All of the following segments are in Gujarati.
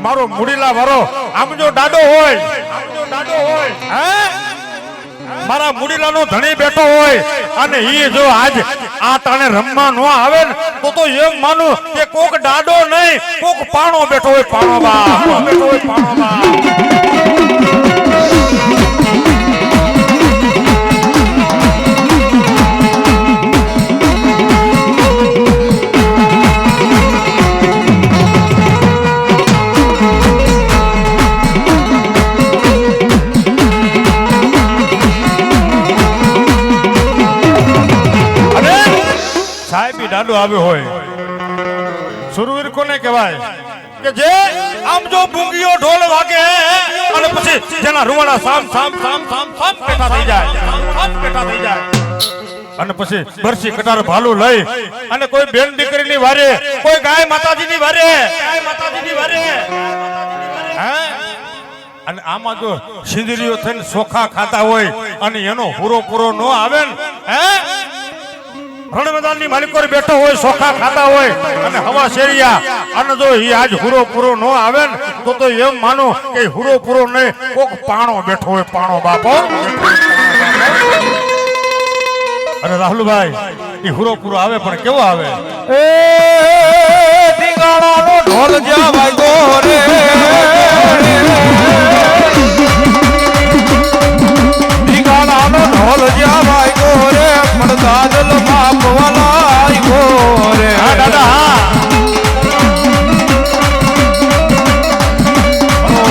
મારો મુડીલા વારો આમ જો ડાડો હોય હે મારા મુડીલાનો ધણી બેઠો હોય અને ઈ જો આજ આ તાણે રમવા ન આવે ને તો એમ માનું કે કોક ડાડો નહીં કોક પાણો બેઠો હોય પાણો બા બેઠો હોય પાણો બા ડાડો આવ્યો હોય સુરવીર કોને કહેવાય કે જે આમ જો બુંગીઓ ઢોલ વાગે અને પછી જેના રૂવાડા સામ સામ સામ સામ સામ પેટા થઈ જાય અને પછી બરસી કટાર ભાલું લઈ અને કોઈ બેન દીકરીની વારે કોઈ ગાય માતાજીની વારે હે અને આમાં જો સિંદરીઓ થઈને સોખા ખાતા હોય અને એનો પૂરો પૂરો ન આવે ને હે રણ મેદાનની માલિકો બેઠો હોય સોખા ખાતા હોય અને હવા શેરિયા અને જો ઈ આજ હુરો પૂરો ન આવે ને તો એમ માનો કે હુરો પૂરો નહીં કોક પાણો બેઠો હોય પાણો બાપો અરે રાહુલભાઈ ઈ હુરો પૂરો આવે પણ કેવો આવે એ ઢીંગાણાનો ઢોલ જ્યાં વાગ્યો રે ઢીંગાણાનો ઢોલ જ્યાં વાગ્યો રે પણ દાદલ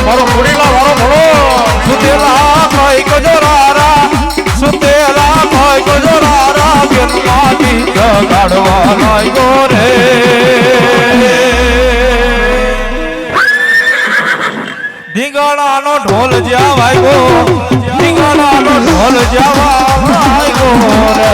મારો મુડીલા વાળો ભણો સુતેલા કોઈ ગજોરારા સુતેલા કોઈ ગજોરારા બેનમાંથી જગાડવા લાગ્યો રે ઢીંગાણાનો ઢોલ જ્યાં વાગ્યો ઢીંગાણાનો ઢોલ જ્યાં વાગ્યો રે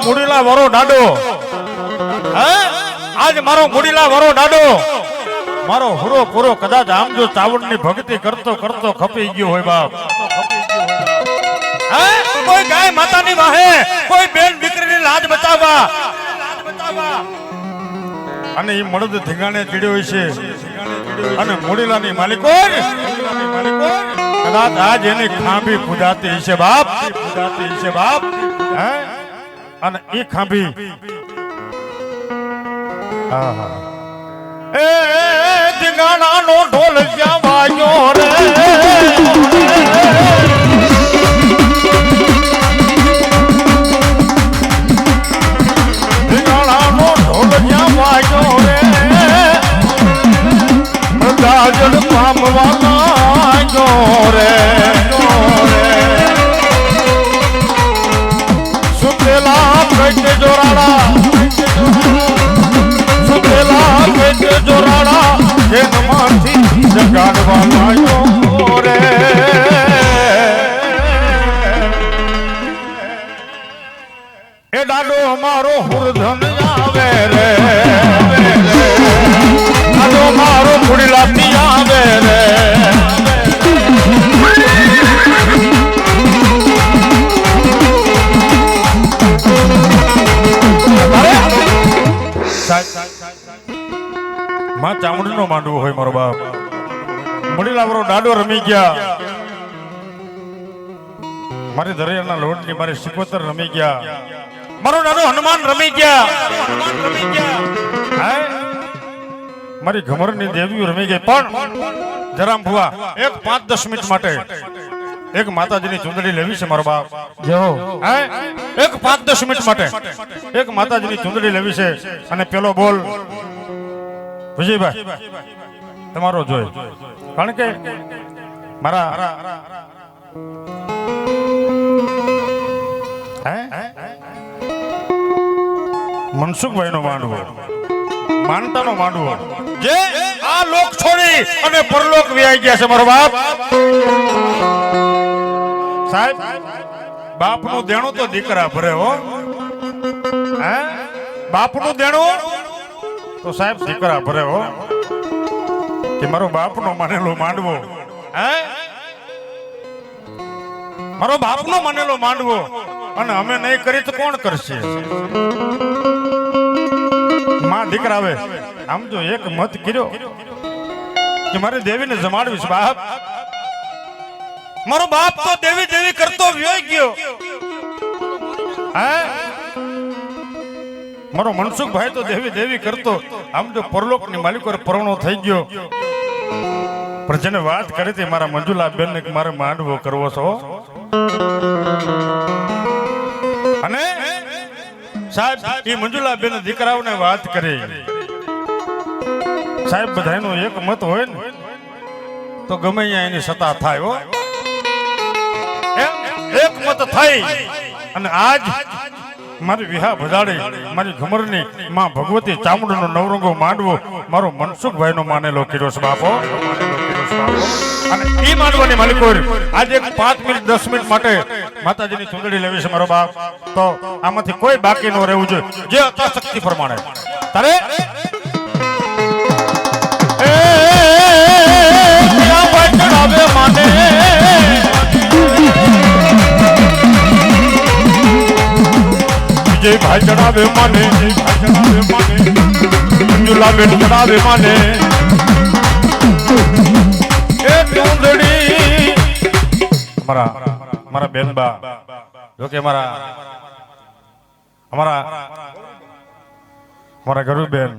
મુડીલા વારો ડાડો હે આજ મારો મુડીલા વારો ડાડો મારો હુરો પૂરો કદાચ આમ જો ચાવડની ભક્તિ કરતો કરતો ખપી ગયો હોય બાપ હે કોઈ ગાય માતાની વાહે કોઈ બેન દીકરીની લાજ બચાવવા અને ઈ મળદ ધીંગાણે ચડ્યો હોય છે અને મુડીલાની માલિકો કદાચ આજ એની ખાંભી પૂજાતી હશે બાપ હે અને એ ખાંભી એ ધીંગાણાનો ઢોલ જ્યાં વાગ્યો રે ધીંગાણાનો ઢોલ જ્યાં વાગ્યો રે દાજડ પામવા લાગ્યો રે પેટે જોરાડા સુતેલા પેટે જોરાડા જેનમાંથી જગાડવા લાગ્યો રે એ ડાડો અમારો હુરધન આવે રે ડાડો મારો મુડીલાથી આવે રે માં ચામડી નો માંડવો હોય મારો બાપ મુડીલા વાળો ડાડો રમી ગયા મારી દરિયાના લોટ ની મારી સિકોતર રમી ગયા મારો ડાડો હનુમાન રમી ગયા મારી ઘમર ની દેવીઓ રમી ગઈ પણ જરામ ભુવા એક 5-10 મિનિટ માટે એક માતાજીની ચુંદડી લેવી છે મારો બાપ જો એક 5-10 મિનિટ માટે એક માતાજીની ચુંદડી લેવી છે અને પેલો બોલ વિજયભાઈ તમારો જોઈ કારણ કે મારા મનસુખભાઈ નો માંડવો માનતા નો માંડવો જે લોક છોડી અને પરલોક વ્યાઈ ગયા છે મારો બાપ. સાહેબ બાપનું દેણું તો દીકરા ભરે હો. હે બાપનું દેણું તો સાહેબ દીકરા ભરે હો. કે મારો બાપનો માનેલો માંડવો, હે મારો બાપનો માનેલો માંડવો અને અમે નહીં કરી તો કોણ કરશે? માં દીકરા આવે આમ જો એક મત કર્યો કે મારે દેવીને જમાડવીશ બાપ. મારો બાપ તો દેવી દેવી કરતો વ્યોય ગયો. હે મારો મનસુખભાઈ તો દેવી દેવી કરતો આમ જો પરલોકની માલિકો પરણો થઈ ગયો. પણ જેને વાત કરી હતી મારા મંજુલા બેન ને મારે માંડવો કરવો છો. અને સાહેબ એ મંજુલા બેન દીકરાઓને વાત કરી. સાહેબ બધાનો એક મત હોય ને તો ગમે અહીંયા એની સત્તા થાય હો. એક મત થઈ અને આજ મારી વિહા ભજાડી મારી ઘમરની માં ભગવતી ચામુંડનો નવરંગો માંડવો મારો મનસુખભાઈ નો માનેલો કર્યો છે બાપો. અને ઈ માંડવાની માલિકો આજે 5 મિનિટ 10 મિનિટ માટે માતાજીની ચૂંદડી લેવી છે મારો બાપ. તો આમાંથી કોઈ બાકી ન રહેવું જોઈએ જે અતાશક્તિ પ્રમાણે તારે માને વિજય ભાઈ ચડાવે માને, મંજુલા બેન ચડાવે માને એ ચૂંદડી મારા બેનબા જો કે અમારા ગરુબેન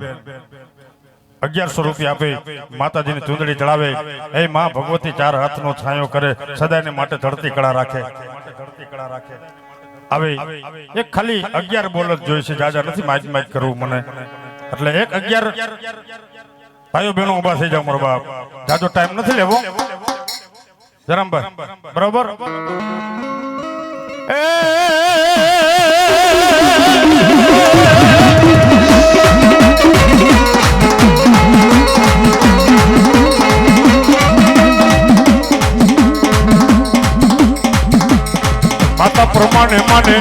1100 રૂપિયા આપી માતાજીની ચૂંદડી ચડાવે. એ માં ભગવતી 4 હાથનો છાંયો કરે, સદાયને માટે ધરતી કળા રાખે. હવે એક ખાલી 11 બોલ જ જોઈ છે, જાજા નથી માજ કરવું મને. એટલે એક 11 ભાઈઓ બહેનો ઉભા થઈ જાવ મારો બાપ. જાજો ટાઈમ નથી લેવો જરામભાઈ, બરોબર? માતા પ્રમાણે માને,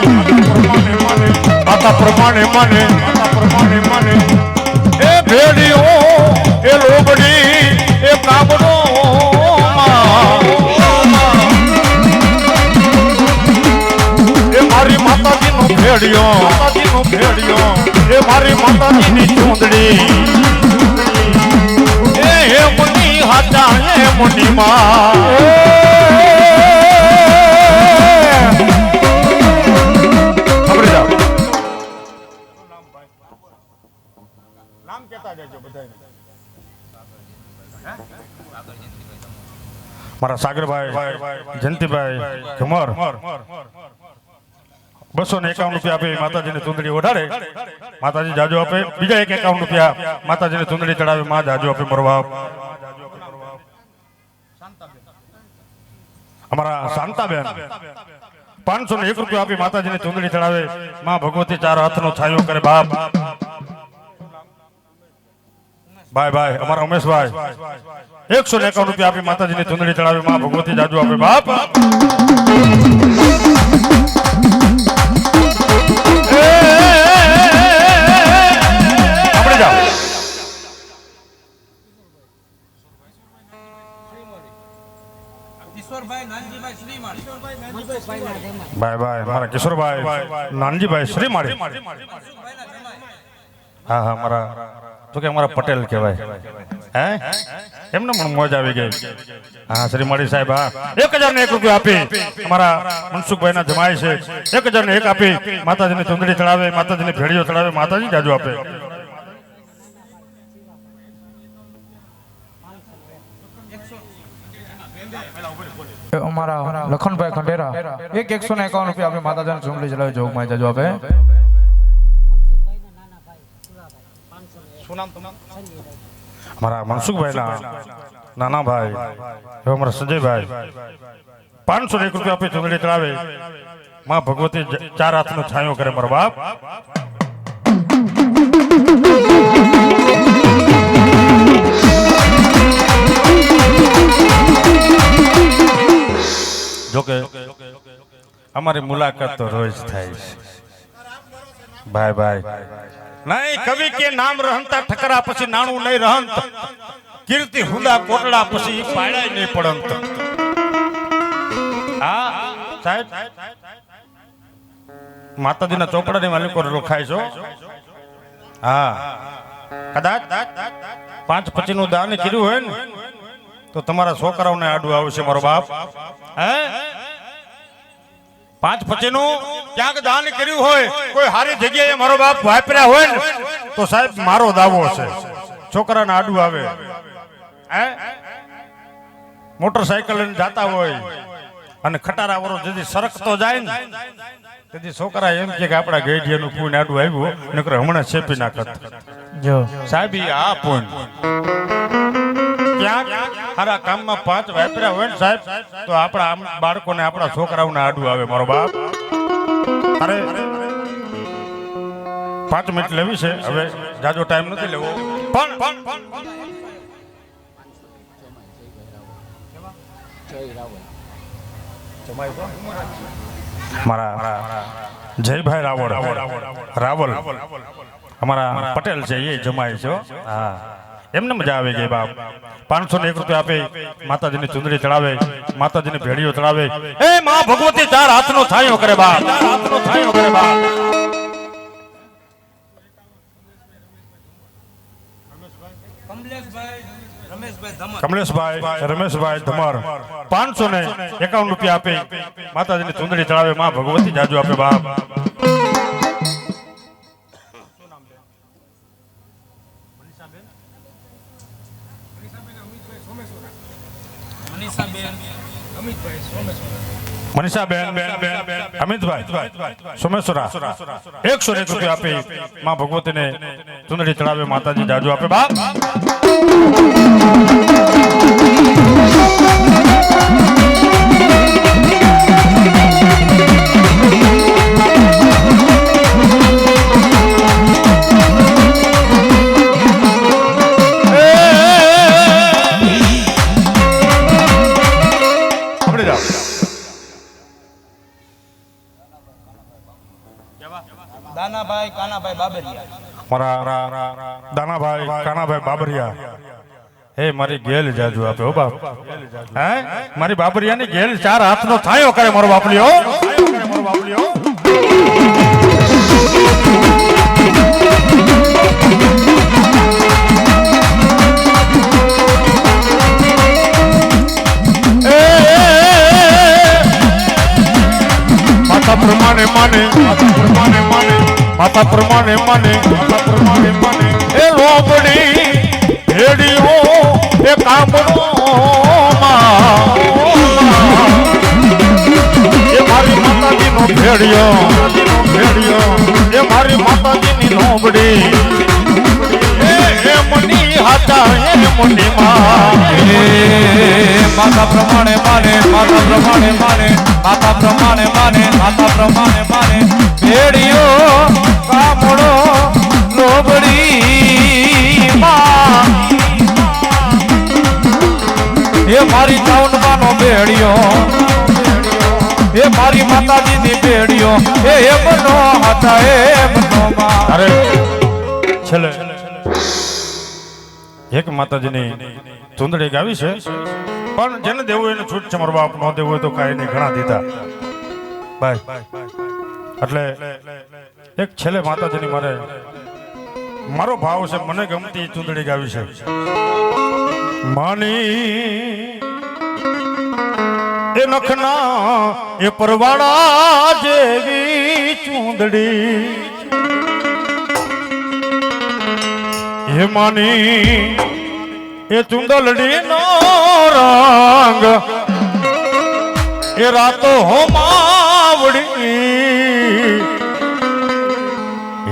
માતા પ્રમાણે માને, એ ભેડીઓ એ લોબડી એ કામનો એ મારી માતાજીનો ભેડિયો એ મારી માતાજીની ચૂંદડી એ હે મુની હાચા હે મુની માં મારા સાગરભાઈ જયંતિભાઈ ઘમર 251 રૂપિયા આપે માતાજીને ચૂંદડી ઓઢાડે, માતાજી જાજો આપે. બીજા 51 રૂપિયા માતાજીને ચૂંદડી ચડાવે, માં જાજો આપે. મરવા અમારા શાંતાબેન 501 રૂપિયા આપી માતાજીને ચૂંદડી ચડાવે, માં ભગવતી 4 હાથનો છાંયો કરે. બાપ ભાઈ અમારા ઉમેશભાઈ 151 રૂપિયા આપી માતાજીની ચૂંદડી ચડાવી, માં ભગવતી જાજુ આપે. બાપ આપણે જાઓ. ભાઈ મારા કિશોરભાઈ નાનજીભાઈ શ્રીમાળી. હા મારા તો કે અમારા પટેલ કહેવાય. હે એમને પણ મોજ આવી ગઈ. હા શ્રીમાળી સાહેબ, હા 1001 રૂપિયા આપી અમારા મનસુખભાઈ ના જમાય છે. 1001 આપી માતાજીને ચૂંદડી ચડાવે, માતાજીને ભેડીઓ ચડાવે, માતાજી જાજુ આપે. અમારા લખનભાઈ ખંડેરા 151 રૂપિયા આપી માતાજીને ચૂંદડી ચડાવે, જોગમાં જાજુ આપે. અમારા મનસુખભાઈ ના નાના ભાઈ અમારા સંજયભાઈ 501 રૂપિયા આપી ચૂંદડી ચડાવે, માં ભગવતી 4 હાથનો છાંયો કરે. મારો બાપ અમારી મુલાકાત તો રોજ થાય છે ભાઈ ભાઈ નહીં કવિ કે નામ રહંતા ઠકરા પછી નાણું નહીં રહંત કીર્તિ હુંદા કોટડા પછી પાડાય નહીં પડંત હા સાહેબ માતાજીના ચોપડાની માલિકો લખાય છો હા કદાચ 5 પચીનું દાન કર્યું હોય ને તો તમારા છોકરાઓને આડું આવશે મારો બાપ હે 5 પચીનું ક્યાંક દાન કર્યું હોય કોઈ સારી જગ્યાએ મારો બાપ વાપર્યા હોય ને તો સાહેબ મારો દાવો છે છોકરાને આડું આવે હે મોટરસાયકલ લઈને જાતા હોય અને ખટારા વાળો જેથી સરકતો જાય ને તેથી છોકરા એમ કે આપણા ગેઢિયાનું પૂન આડું આવ્યું નકર હમણાં છેપી નાખત જો સાહેબ આ પૂન ક્યાંક સારા કામમાં 5 વાપર્યા હોય ને સાહેબ તો આપણા બાળકોને આપણા છોકરાઓને આડું આવે મારો બાપ અરે 5 મિનિટ લેવી છે હવે જાજો ટાઈમ નથી લેવો પણ મારા જયભાઈ રાવલ અમારા પટેલ છે એ જમાય છે હા એમને મજા આવે ગઈ બાપ 501 રૂપિયા આપે માતાજીની ચુંદડી ચડાવે માતાજીની ભેડીઓ ચડાવે એ માં ભગવતી 4 હાથનો છાંયો કરે બાપ હાથનો છાંયો કરે બાપ કમલેશભાઈ રમેશભાઈ ધમર 551 રૂપિયા આપે માતાજીની ચુંદડી ચડાવે માં ભગવતી જાજુ આપે બાપ મનીષાબેન અમિતભાઈ સોમેશ્વરા 101 રૂપિયા આપે માં ભગવતીને ચુંદડી ચડાવે માતાજી જાજુ આપે બાપ દાનાભાઈ કાનાભાઈ બાબરિયા મારા દાનાભાઈ કાનાભાઈ બાબરિયા હે મારી ગેલ જાજુ આપે હો બાપ હે મારી બાબરિયાની ગેલ 4 હાથનો છાંયો કરે મારો બાપલીઓ પ્રમાણે માને માતા પ્રમાણે માને એ લોબડી ભેડીઓ એ કામનો એ મારી માતાજીનો ભેડિયો એ મારી માતાજીની લોબડી એ મની હાચા એ મની માતા પ્રમાણે માને માતા પ્રમાણે માને માતા પ્રમાણે માને માતા પ્રમાણે માને ભેડિયો કામડો લોબડી માં એ મારી ચાઉંડવાનો ભેડિયો એ મારી માતાજીની ભેડિયો એ એમનો હતા એમનો માં અરે છેલ્લે એક માતાજીની ચુંદડી ગાવી છે પણ જેને દેવું એને છૂટ છે મારો બાપ નો દેવું હોય તો કાંઈ નહીં ઘણા દીધા ભાઈ એટલે એક છેલ્લે માતાજીની મારો ભાવ છે મને ગમતી ચુંદડી ગાવી છે માની એ નખના એ પરવાળા જેવી ચુંદડી એ માની એ ચુંદલડી નો રંગ એ રાતો હોમાવડી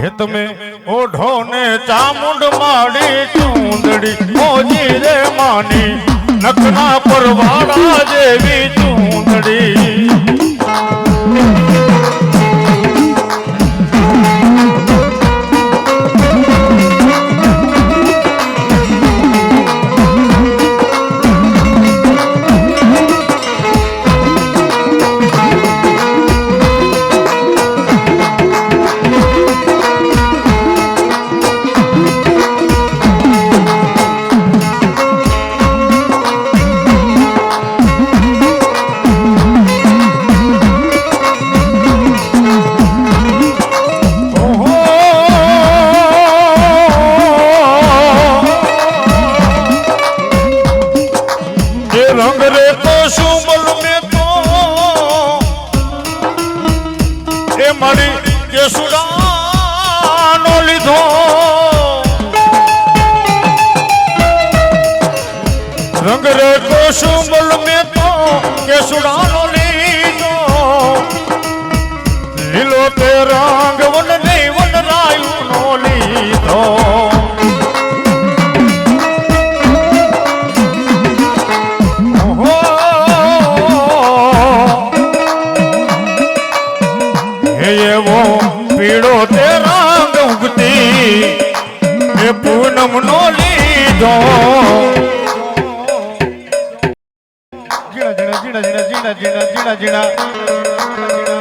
હે તમે ઓઢો ને ચામુંડ માડી ચુંદડી મોજી રે માની નખના પરવાળા જેવી ચુંદડી રંગ રે કોશુંબલ મેં તો કેસુડાનો લીધો લીલો તે રંગ વન નહીં વનરાયું નો લીધો એવો પીળો તે રંગ ઉગતી એ પૂનમ નો લીધો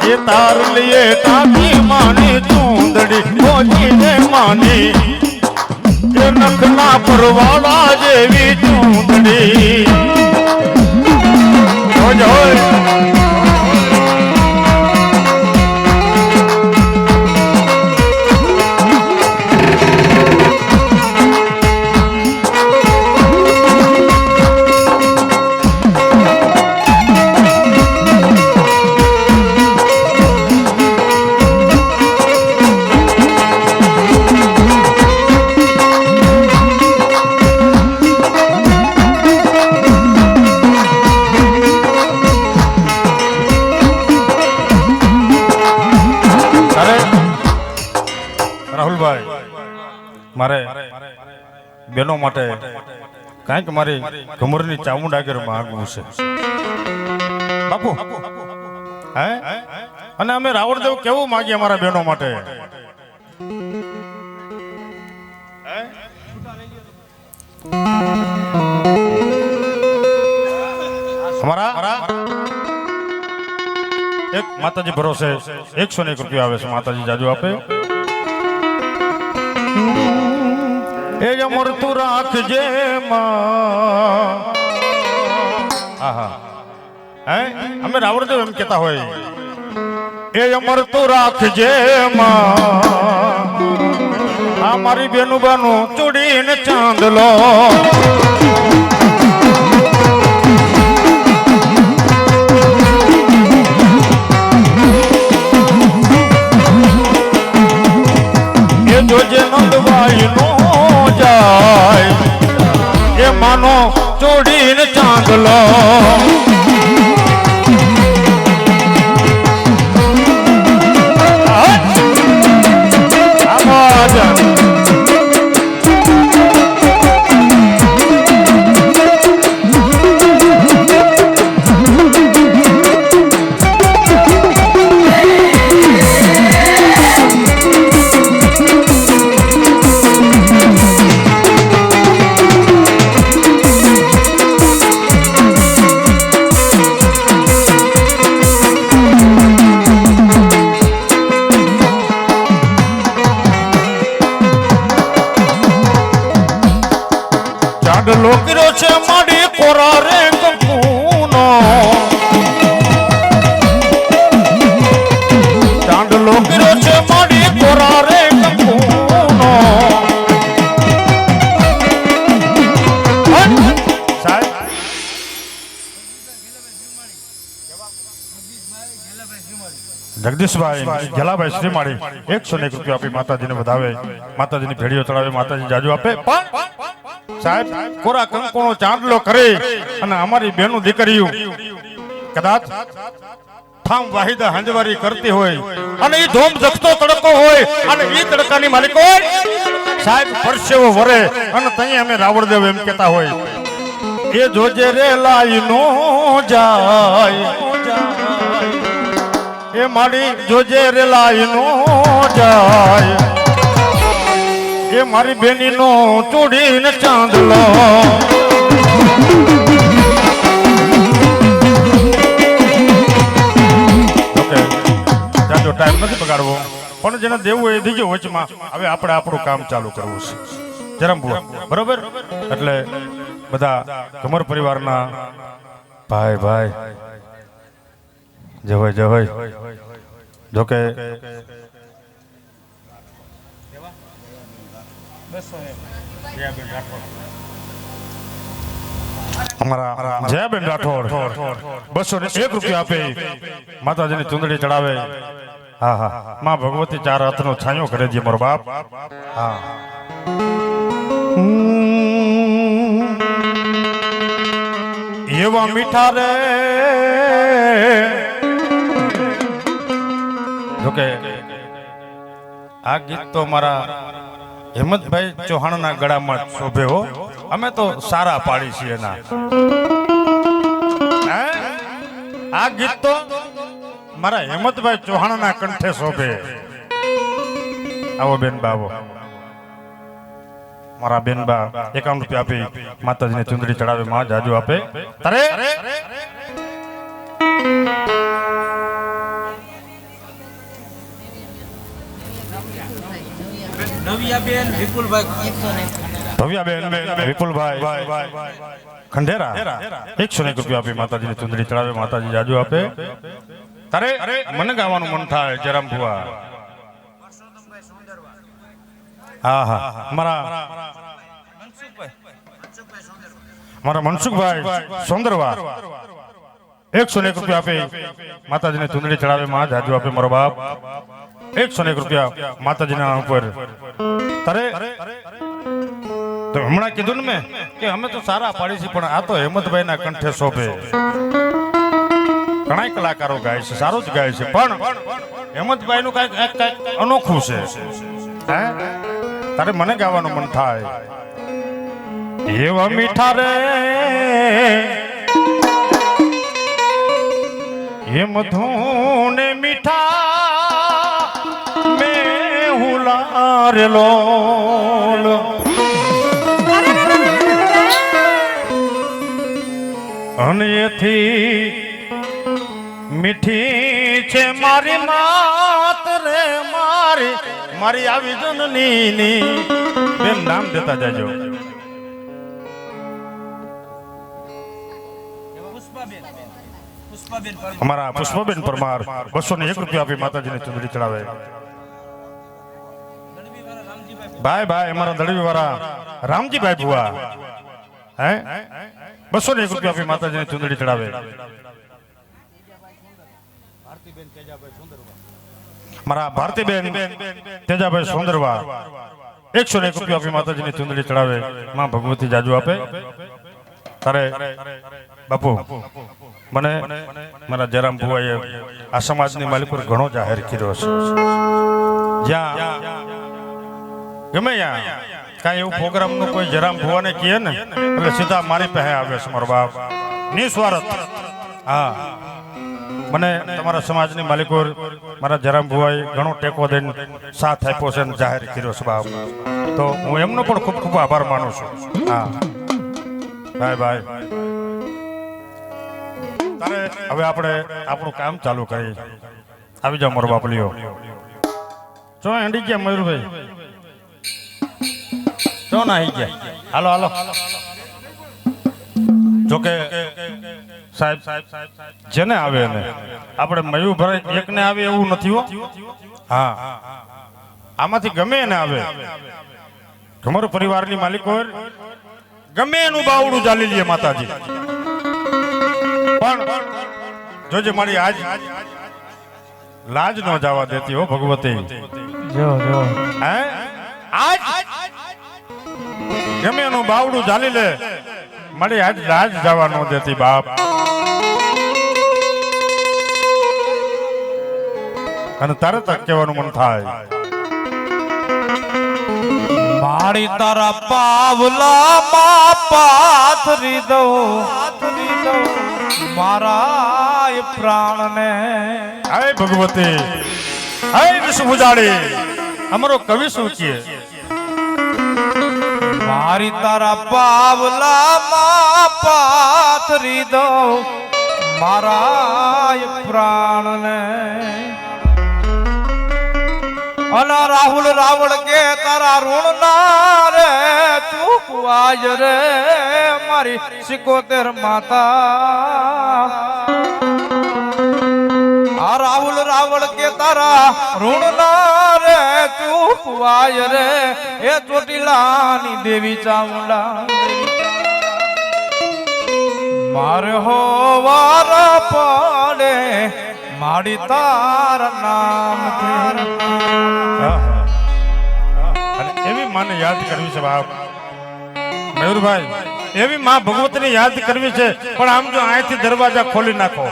એ તાર લીએ કાકી માની ચૂંદડી મોજી ને માની એ નખના પરવાળા જેવી ચૂંદડી મારે બેનો માટે કાંઈક મારી કમરની ચામુંડા આગળ માંગવું છે બાપુ હે અને અમે રાવણદેવ કેવું માંગીએ અમારા બેનો માટે અમારા એક માતાજી ભરોસે 101 રૂપિયા આવે છે માતાજી જાજુ આપે એ અમર તું રાખજે માં આહા હે અમે રાવણદેવ એમ કહેતા હોય એ અમર તું રાખજે માં આ મારી બેનું બાનું ચૂડીને ચાંદલો એ જોજે નંદવાઈ નો જાય એ માનો ચોડીને ચાંદલો લોકરો છે માડી કોરા રે કંકુનો ચાંદ લોકરો છે માડી કોરા રે કંકુનો જગદીશભાઈ ગેલાભાઈ શ્રીમાળી 101 રૂપિયા આપી માતાજીને વધાવે માતાજીની ભેડીઓ ચડાવે માતાજી જાજુ આપે સાહેબ કોરા કંકુનો ચાંદલો કરે અને અમારી બેનું દીકરીઓ કદાચ ઠામ વાહિદા હંજવારી કરતી હોય અને ઈ ધોમ જગતો તડકો હોય અને ઈ તડકાની માલિક હોય સાહેબ પરસેવો વરે અને તઈ અમે રાવણદેવ એમ કહેતા હોય એ જોજે રે લાઈ નો જાય એ માડી જોજે રે લાઈ નો જાય એ મારી બેની નો ચૂડીને ચાંદલો ઓકે જાજો ટાઈમ નથી બગાડવો પણ જેને દેવું હોય એ દીજો વચમાં હવે આપણે આપણું કામ ચાલુ કરવું છે જરમ બુઆ બરોબર એટલે બધા કમર પરિવારના ભાઈ ભાઈ જવાય જવાય જોકે અમારા જયાબેન રાઠોડ 201 રૂપિયા આપે માતાજીની ચુંદડી ચડાવે હા હા માં ભગવતી 4 હાથનો છાંયો કરે છે મારો બાપ હા એવા મીઠા રે જોકે આ ગીત તો મારા હેમંતભાઈ ચૌહાણના ગળામાં શોભે હો. અમે તો સારા પાડી છીએ એના. આ ગીત તો મારા હેમંતભાઈ ચૌહાણના કંઠે શોભે. આવો બેન બાવો મારા બેન બા 51 રૂપિયા આપી માતાજીને ચુંદડી ચડાવે માં જાજુ આપે તારે નવિયાબેન વિપુલભાઈ ભવ્યાબેન વિપુલભાઈ ખંડેરા 101 રૂપિયા આપી માતાજીને ચુંદડી ચડાવે માતાજી જાજુ આપે તારે મને ગાવાનું મન થાય જરામ ભુવા. હા હા મારા મનસુખભાઈ સોંદરવા 101 રૂપિયા આપે માતાજીને ચુંદડી ચડાવે માં જાજુ આપે મારો બાપ 101 રૂપિયા માતાજીના ઉપર તારે તો હમણાં કીધું ને મેં કે અમે તો સારા પાડી છે પણ આ તો હેમંતભાઈના કંઠે શોભે. ઘણા કલાકારો ગાય છે સારું જ ગાય છે પણ હેમંતભાઈનું કઈક અનોખું છે. હે તારે મને ગાવાનું મન થાય એવા મીઠા રે એ મધુને મીઠા મેં હુલારેલો અને એથી મીઠી છે મારી માત રે મારી આવી જનની બેન નામ દેતા જાજો. અમારા પુષ્પાબેન પરમાર 201 રૂપિયા આપી માતાજીને ચુંદડી ચડાવે. ભાઈ અમારા દળવી વાળા રામજીભાઈ ભુવા હે 201 રૂપિયા આપી માતાજીને ચુંદડી ચડાવે. મારા ભારતીબેન તેજાભાઈ સોંદરવા 101 રૂપિયા આપી માતાજીને ચુંદડી ચડાવે માં ભગવતી જાજુ આપે તારે બાપુ. મને મારા જરામ ભુવાએ આ સમાજની માલિક પર ઘણો જાહેર કર્યો છે. જ્યાં ગમે ત્યાં કાંઈ એવું પ્રોગ્રામ નું કોઈ જરામ ભુવાને કહે ને એટલે સીધા મારી પાસે આવે છે મારો બાપ નિસ્વાર્થ. હા મને તમારા સમાજની માલિકો મારા જરામ ભુવાએ ઘણો ટેકો દઈને સાથ આપ્યો છે અને જાહેર કર્યો છે બાપ. તો હું એમનો પણ ખૂબ ખૂબ આભાર માનું છું. હા ભાઈ તારે હવે આપણે આપણું કામ ચાલુ કરી. આવી જાઓ મારો બાપ લ્યો. જો હેંડી ગયા મયુરભાઈ જો ના આવી ગયા. હાલો જોકે સાહેબ જેને આવે ને આપણે મયુરભાઈ એકને આવે એવું નથી હો. હા આમાંથી ગમે એને આવે તમારો પરિવારની માલિકો ગમે એનું બાવડું ચાલી લે માતાજી. પણ જોજે મારી આજ લાજ ન જવા દેતી હો ભગવતી. હે આજ ગમે એનું બાવડું ચાલી લે મારી આજ લાજ જવા ન દેતી બાપ. અને તારે તક કહેવાનું મન થાય મારી તારા પાવલા પાથરી દઉં મારા પ્રાણને. હે ભગવતી હે વિષ્ણુજાડી અમારો કવિ શું કહે મારી તારા પાવલા પાથરી દઉં મારા પ્રાણને. અલા રાહુલ રાવળ કે તારા ઋણ ના રે ચૂકવાજ રે મારી 71 માતા. આ રાહુલ રાવળ કે તારા ઋણ ના રે ચૂકવાજ રે એ ચોટીલાની દેવી ચામુંડા. મારે હો વાર પડે માડી તારા નામ અને એવી માને યાદ કરવી છે બાપ. મયુરભાઈ એવી માં ભગવતીને યાદ કરવી છે, પણ આમ જો અહીંથી દરવાજા ખોલી નાખો.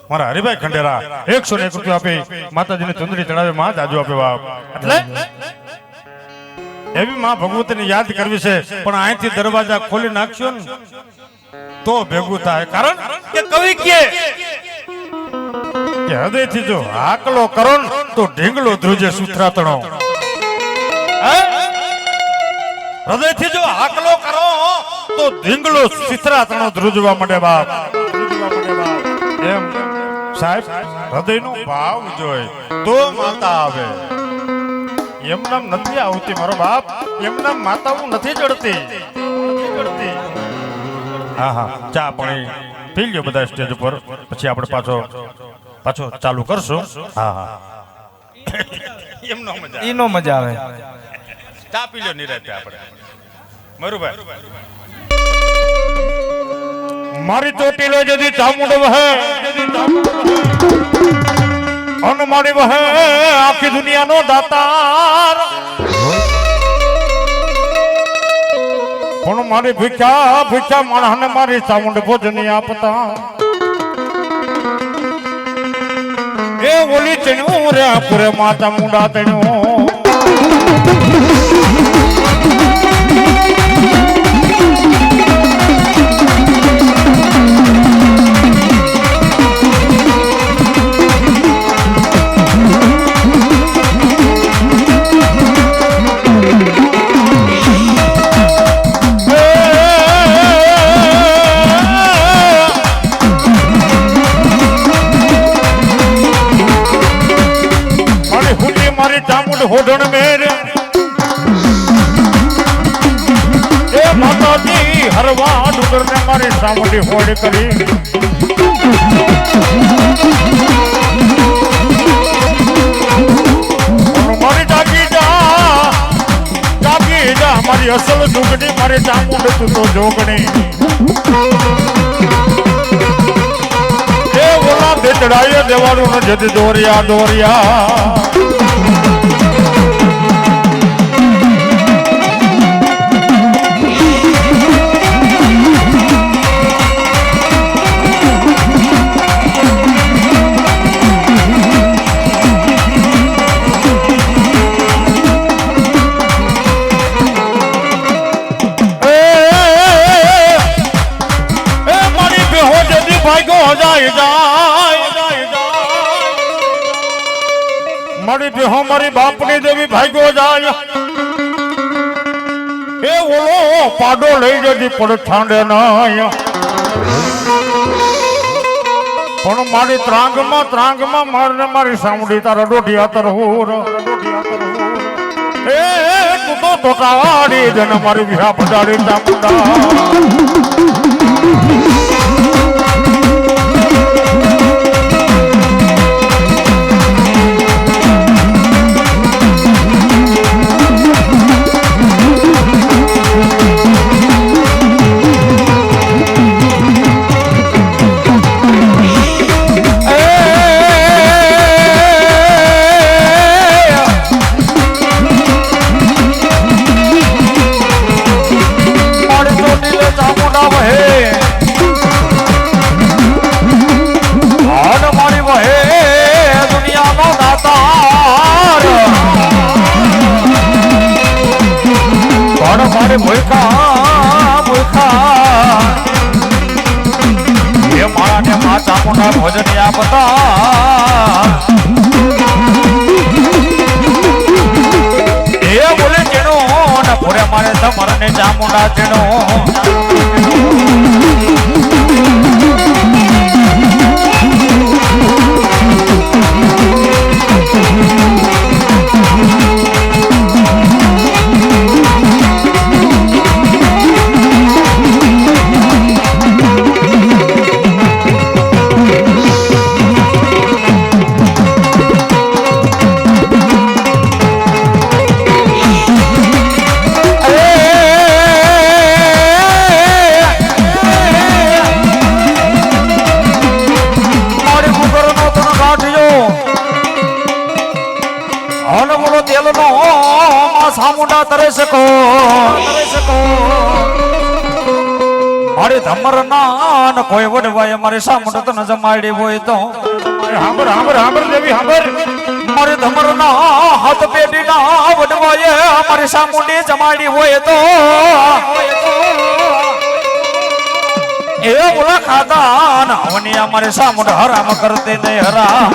મારા હરિભાઈ ખંડેરા 101 રૂપિયા આપી માતાજીને ચુંદડી ચડાવે માં જાજુ આપે બાપ. એટલે એવી માં ભગવતીને યાદ કરવી છે, પણ અહીંથી દરવાજા ખોલી નાખશો ને તો ભેગું થાય. કારણ કે કવિ કે હૃદયથી જો હાકલો કરો ને તો ઢીંગલો ધ્રુજે સુથરાતણો. હૃદયથી જો હાકલો કરો તો ઢીંગલો સુથરાતણો ધ્રુજવા માંડે બાપ. એમ સાહેબ હૃદયનો ભાવ જોઈ તો માતા આવે. એમ નામ નથી આવતી મારો બાપ, એમ નામ માતાઓ નથી ચડતી. હા હા, ચા પાણી પી લ્યો બધા સ્ટેજ ઉપર, પછી આપણે પાછો ચાલુ કરશું. હા હા, ઈનો મજા આવે. ચા પી લ્યો નિરાતે આપણે. મરુભાઈ મારી ચોટીલે જદી ચામુંડ વહે અન મારી વહે આખી દુનિયાનો દાતાર. પણ મારી ભૂખ્યા માણસને મારી ચામુંડ ભોજની આપતા. એ ઓલી ચણ્યું રે પૂરે માતા મુંડા તણ્યું. હોડણ મેર એ માતાજી હરવા ડુંગર ને મારી સામડી હોડ કરી. મારી જાગી જા મારી અસલ ડુંગળી મારી ચામુંડ તું તો જોગણી. એ ઓલા દે ચડાય દેવાળું ને જતી દોરિયા મારી બેહો મારી બાપની દેવી ભાગ્યો જાય. એ ઓલો પાડો લઈ જતી પડ ઠાંડે ના. પણ મારી ત્રાંગમાં મારને મારી સામડી તારા ડોઢિયા તરહુર. એ તું તો ટોટાવાડી જને મારી વિહા પડાડી ચામુંડા. ચામુંડા ભોજન આપતા. એ બોલે ચેણો ને પૂરે મારે તમારે ચામુંડા ચેણો. શકો મારી ધમર ના કોઈ વડવાય મારી સામું તને જમાડી હોય તો હાંભર હાંભર હાંભર દેવી હાંભર મારી ધમર ના હાથ પેટી ના વડવાય મારી સામુંડી જમાડી હોય તો એ ઓલા ખાતા ના હવની અમારે સામુંડ હરામ કરતે નહીં હરામ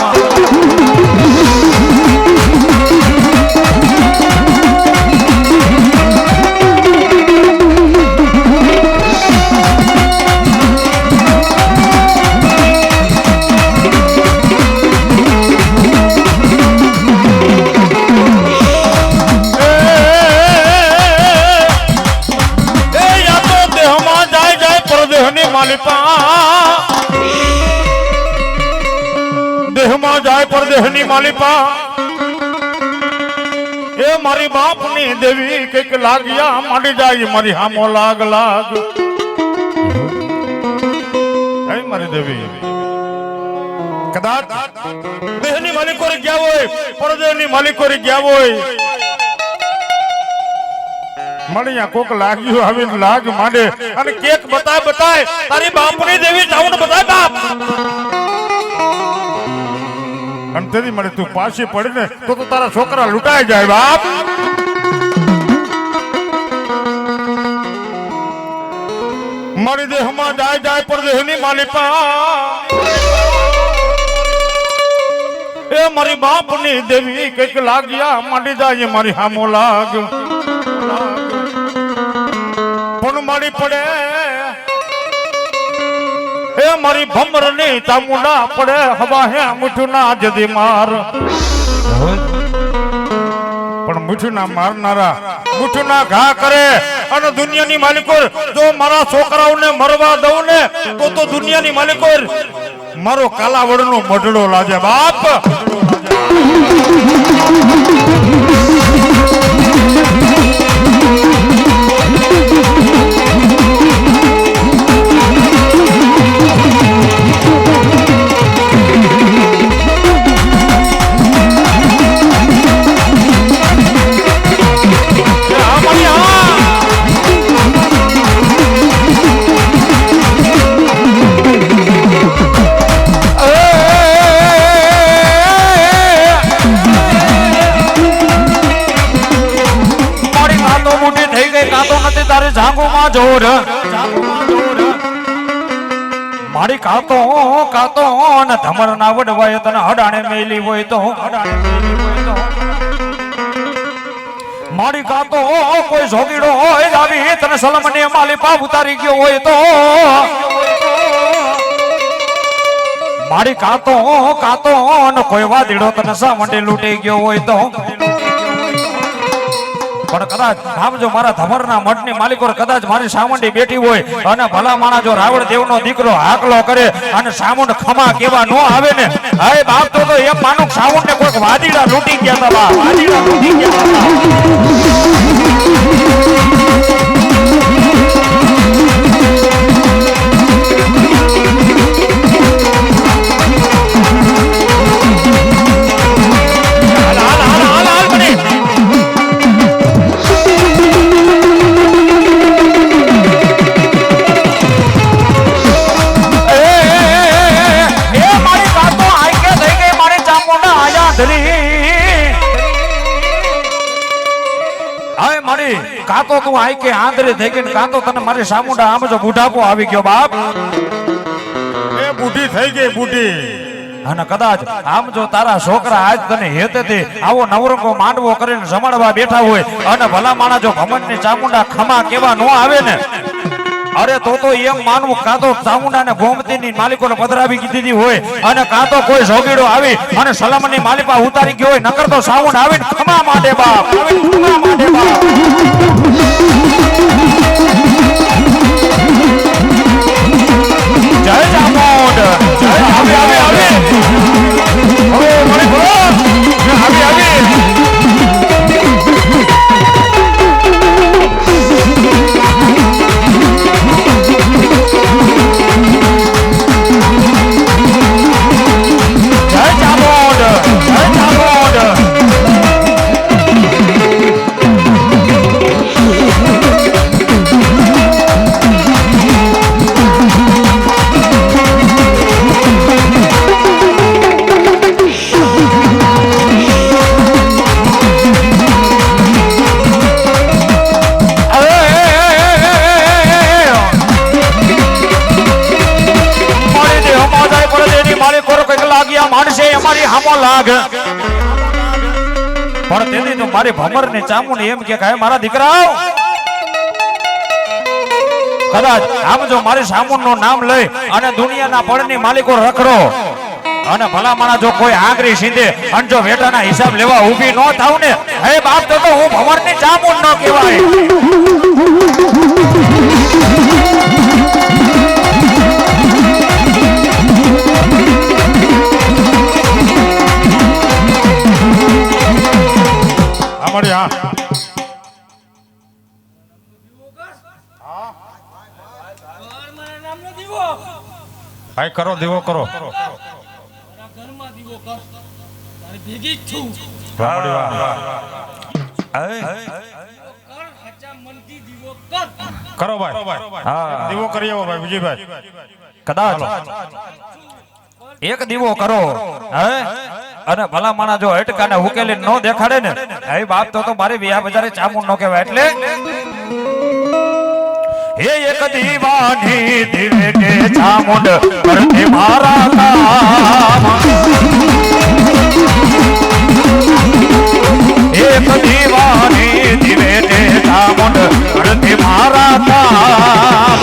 દેહમાં જાય પર દેહની માલિપા એ મારી બાપની દેવી કઈક લાગ્યા માંડી જાય મારી હામો લાગ લાગ એ મારી દેવી કદાચ દેહની માલિકો રે ગયા હોય પરદેહની માલિકો રે ગયા હોય મળ્યા કોક લાગ્યું આવીને લાગ માંડે અને કેક બતાય તારી બાપની દેવી ચાઉંડ બતાય બાપ અને તેની મળે તું પાછી પડી ને તો તારા છોકરા લૂંટાઈ જાય બાપ મારી દેહમાં જાય પર દેહની માલિપા એ મારી બાપની દેવી કઈક લાગ્યા માંડી જાય મારી હામો લાગ પણ મારી પડે એ મારી ભમર ની ચામુંડા પડે હવા હે મીઠું ના જદી માર પણ મીઠું ના મારનારા મીઠું ના ઘા કરે અને દુનિયાની માલિકો જો મારા છોકરાઓને મરવા દઉં ને તો દુનિયાની માલિકો મારો કાલાવડ નો મઢડો લાગે બાપ જોર મારી કાતો ને ધમર ના વડવાય તને હડાણે મેલી હોય તો મારી કાતો કોઈ જોગીડો હોય આવી તને સલમની માલી પાપ ઉતારી ગયો હોય તો મારી કાતો ને કોઈ વાદીડો તને સામંડે લૂંટી ગયો હોય તો પણ કદાચ આમ જો મારા ધમરના મઠની માલિકો કદાચ મારી સામંડી બેઠી હોય અને ભલા માણા જો રાવણ દેવનો દીકરો હાકલો કરે અને સામુંડ ખમા કેવા નો આવે ને હવે બાપ તો એમ માનું સામુંડ ને કોઈક વાદીડા લૂંટી ગયા હતા વાદીડા લૂંટી ગયા હતા કાતો તું આઈ કે આંધળી થઈ ગઈ કાતો તને મારી સામુંડા આમ જો બુઢાપો આવી ગયો બાપ એ બુઢી થઈ ગઈ બુઢી અને કદાચ આમ જો તારા છોકરા આજ તને હેતેથી આવો નવરંગો માંડવો કરીને જમાડવા બેઠા હોય અને ભલા માણા જો ભમણની ચામુંડા ખમા કેવા નો આવે ને અરે તો એમ માનવું કાતો ચામુંડા ને ગોમતીની માલિકોને પધરાવી દીધી હોય અને કાતો કોઈ જોગીડો આવી અને સલામની માલિપા ઉતારી ગયો હોય નકર તો સાઉન્ડ આવીને ખમા માટે બાપ ખમા માટે બાપ જય ચામુંડ જય આવે આવે આવે હવે મને બોલો આવે આવે લાગ પણ તેની તો મારી ભમર ને ચામુંડ એમ કે મારા દીકરાઓ કદાચ આમ જો મારી ચામુંડ નું નામ લઈ અને દુનિયાના પડની માલિકો રખડો અને ભલા માણા જો કોઈ આંગળી સીધે અને જો વેટાના હિસાબ લેવા ઊભી ન થાવ ને હે બાપ તો હું ભમર ની ચામુંડ ન કહેવાય. અમારી હા ભાઈ કરો દીવો કરો કરો ભાઈ દીવો કરી આવો ભાઈ વિજયભાઈ કદાચ એક દીવો કરો હે અને ભલા માણા જો હટકાને ઉકેલી ન દેખાડે ને હે બાપ તો મારી વિયા બજારે ચામુંડ નો કહેવાય. એટલે હે એક દીવાની દિવે કે ચામુંડ કરતે મારા કામ એક દીવાની દિવે કે ચામુંડ કરતે મારા કામ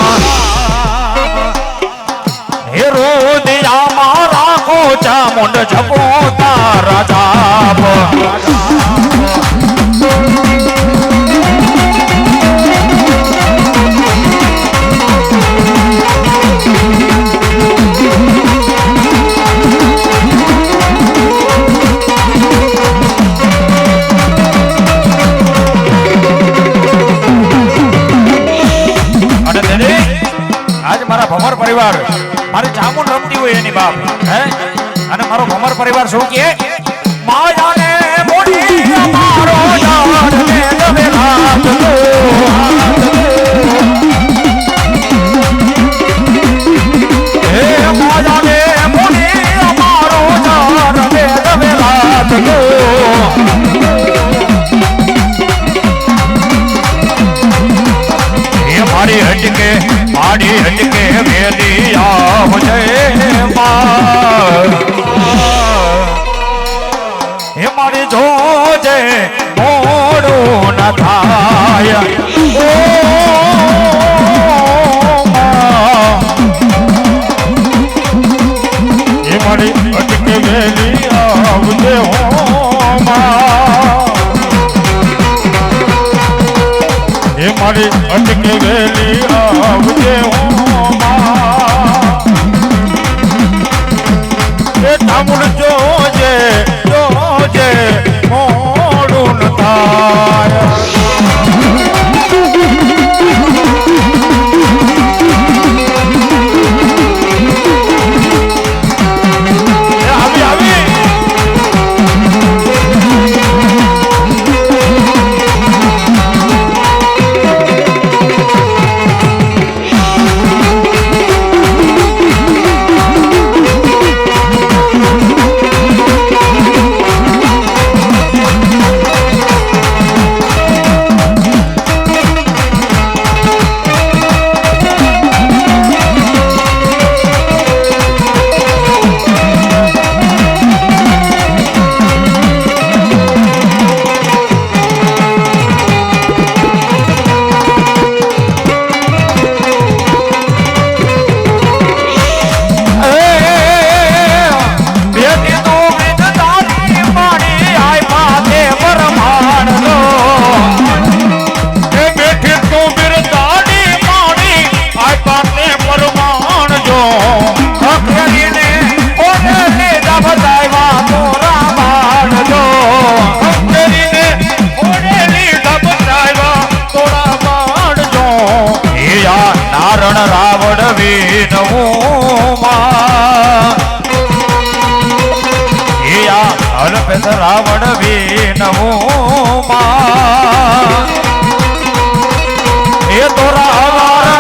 હે રોદિયા મારા કો ચામુંડ જપો તારા જાપ ભમર પરિવાર મારી ચામુંડ રમતી હોય એની બાપ હે અને મારો ભમર પરિવાર શું કહે માયાને મોડી અમારો યાર ને દવે હાથ લો હે માયાને મોડી અમારો યાર ને દવે હાથ લો હે મારી હટકે મારી હટકે વેલી આવજે હે મારી જોજે મોડું ન થાય હે મારી હટકે વેલી આવજે હે મારી અટકે વેલી આવજે એ ઠામુડ જોજે જોજે મોડું ન થાય આવી આવી રાવણ વીનવું અલ્પેશ રાવણ વીનવું એ તો રાવણ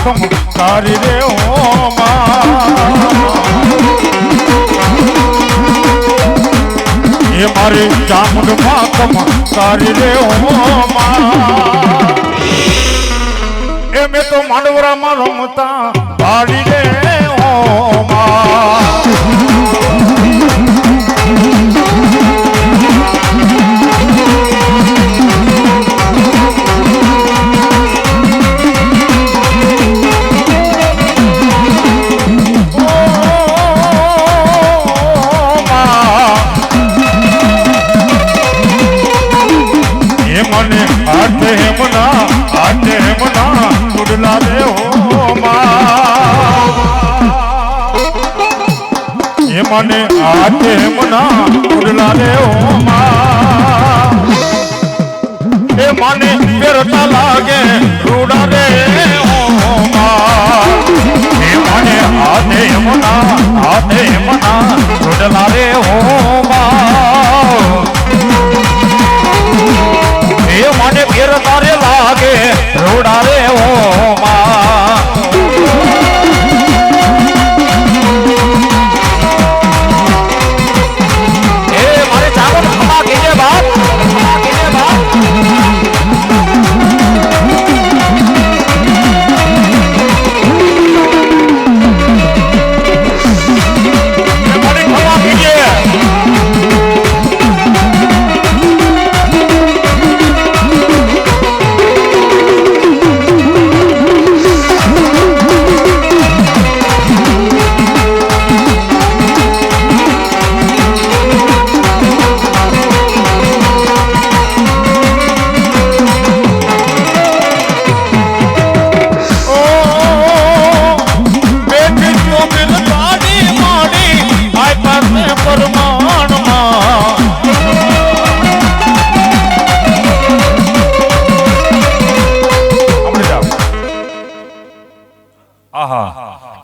માખમ તારી રે ઓ એ મારી ચામુંડ માખમ તારી રે ઓ એ મેં તો માંડવરામાં રમતા ભાડી રે ઓ મને હાથે હેમના ઉડલા દે હો એ મને હાથે હેમના ઉડલા દે હો એ મને ફેરતા લાગે રૂડા રે હો એ મને હાથે હેમના ઉડલા રે હો મને ફેર તારે લાગે રોડા રે ઓ એ મારે ચાવલ ખમા કેજે બાપ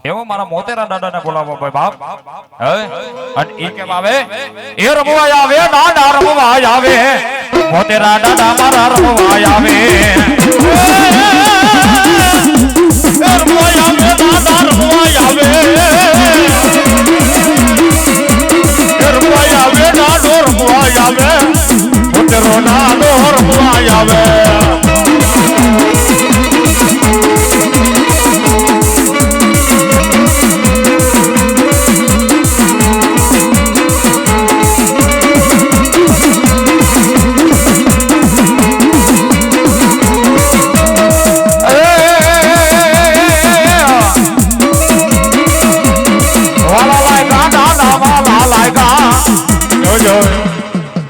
એવો મારા મોતેરા દાદાને બોલાવો ભાઈ બાપ હવે અને ઈ કેમ આવે એ રમવા આવે દાદા રમવા આવે મોતેરા દાદા મારા રમવા આવે રમવા આવે દાદા રમવા આવે રમવા આવે દાદો રમવા આવે મોતેરો દાદો રમવા આવે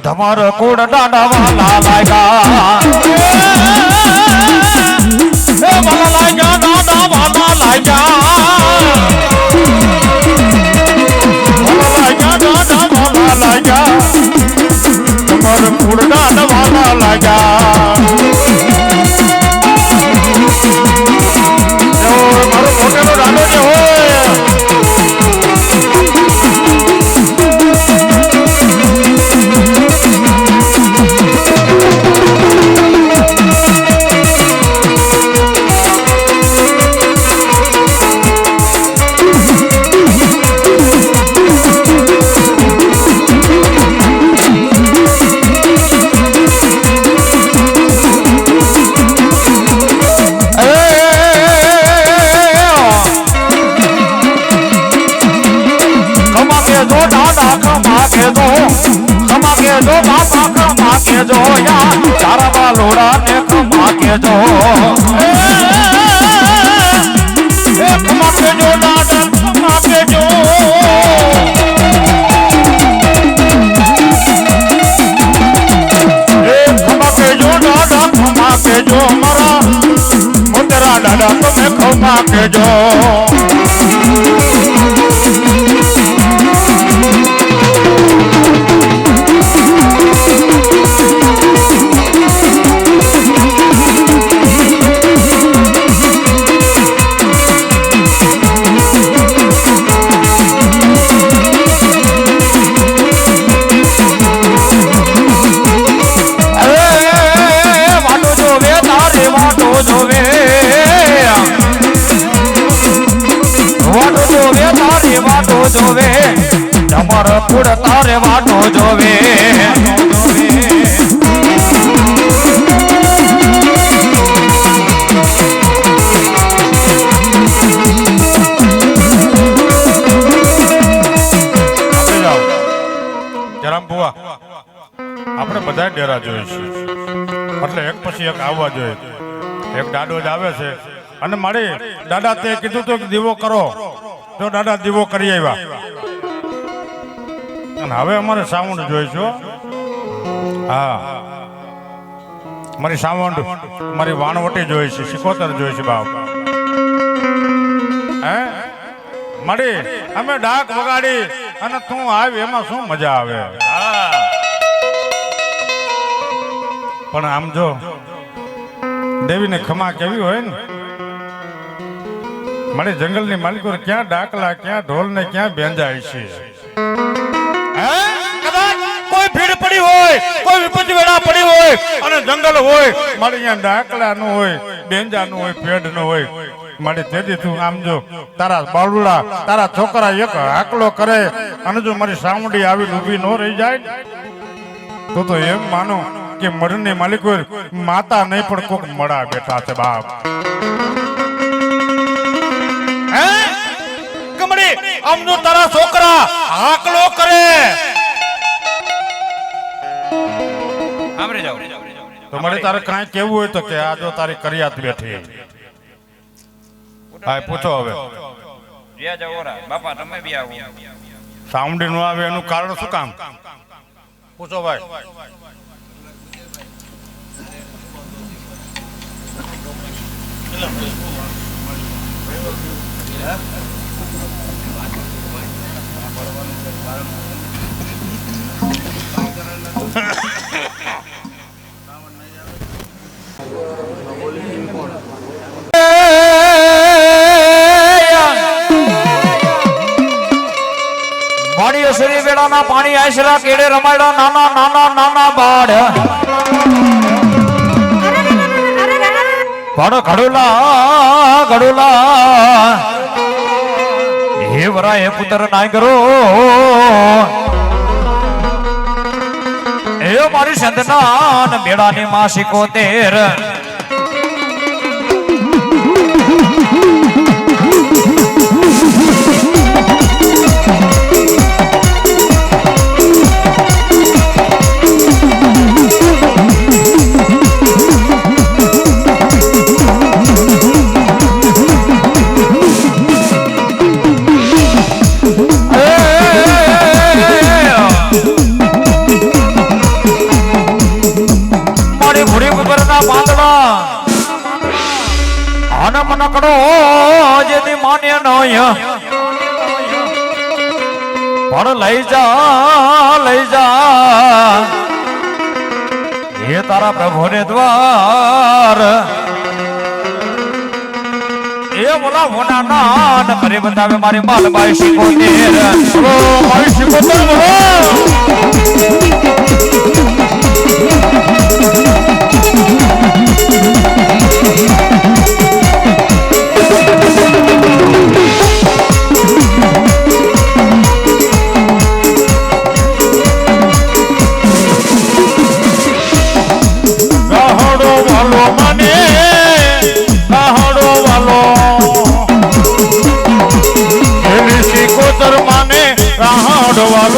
ધમર કુડ દાડા વાલા લાગ્યા એ વાલા લાગ્યા દાડા વાલા લાગ્યા દાડા વાલા લાગ્યા ધમર કુડ દાડા વાલા લાગ્યા મારો મોટેલો દાડો જે હોય જો યા તારા બાલોડા ને ખમા કે જો એ ખમા કે જો દાદા ખમા કે જો એ ખમા કે જો દાદા ખમા કે જો મારા મોતરા દાદા તમે ખમા કે જો જોવે જમર ફૂડ તારે વાટો જોવે આપણે બધા ડેરા જોઈએ છે એટલે એક પછી એક આવવા જોઈએ. એક દાડો જ આવે છે અને મારી દાદા તે કીધું તો દીવો કરો તો દાદા દીવો કરી આવ્યા અને હવે અમારે સાઉન્ડ જોઈશું. હા મારી સાઉન્ડ મારી વાણવટી જોઈ છે, સિકોતર જોઈ છે બાપ. હે મારી અમે ડાક વગાડી અને તું આવી એમાં શું મજા આવે. પણ આમ જો દેવીને ખમા કેવી હોય ને મારી જંગલની માલિકો ક્યાં ડાકલા ક્યાં ઢોલ ને ક્યાં બેંજાય છે. કોઈ ભીડ પડી હોય કોઈ વિપત્તિ વેળા પડી હોય અને જંગલ હોય મારી અહીંયા ડાકલા નું હોય બેંજા નું હોય પેડ નું હોય મારી તેથી તું આમ જો તારા બાળુડા તારા છોકરા એક હાકલો કરે અને જો મારી સામુંડી આવી ઊભી ન રહી જાય તો એમ માનો કે મઢની માલિકો માતા નહીં પણ કોક મળા બેઠા છે બાપ. કમડી આમ જો તારા છોકરા હાકલો કરે તો મારે તારે કાંઈ કેવું હોય તો કે આ જો તારી કરિયાત બેઠી. હા પૂછો હવે સાઉન્ડી નું આવે એનું કારણ શું કામ પૂછો ભાઈ. માણીશ્વરી વેળાના પાણી આશરા કેડે રમાડ્યા નાના નાના નાના બાળ પણ ઘડુલા હે વરા હે પુત્ર નાય કરો એ મારી સંતના મેળાની માં સિકોતેર મનકડો જેથી માન્ય નય પણ લઈ જા એ તારા પ્રભુને દ્વાર એ બોલા મોના નાન કરી બતાવે મારી માલબાઈ સિકોતેર મારી સિકોતેર વાલો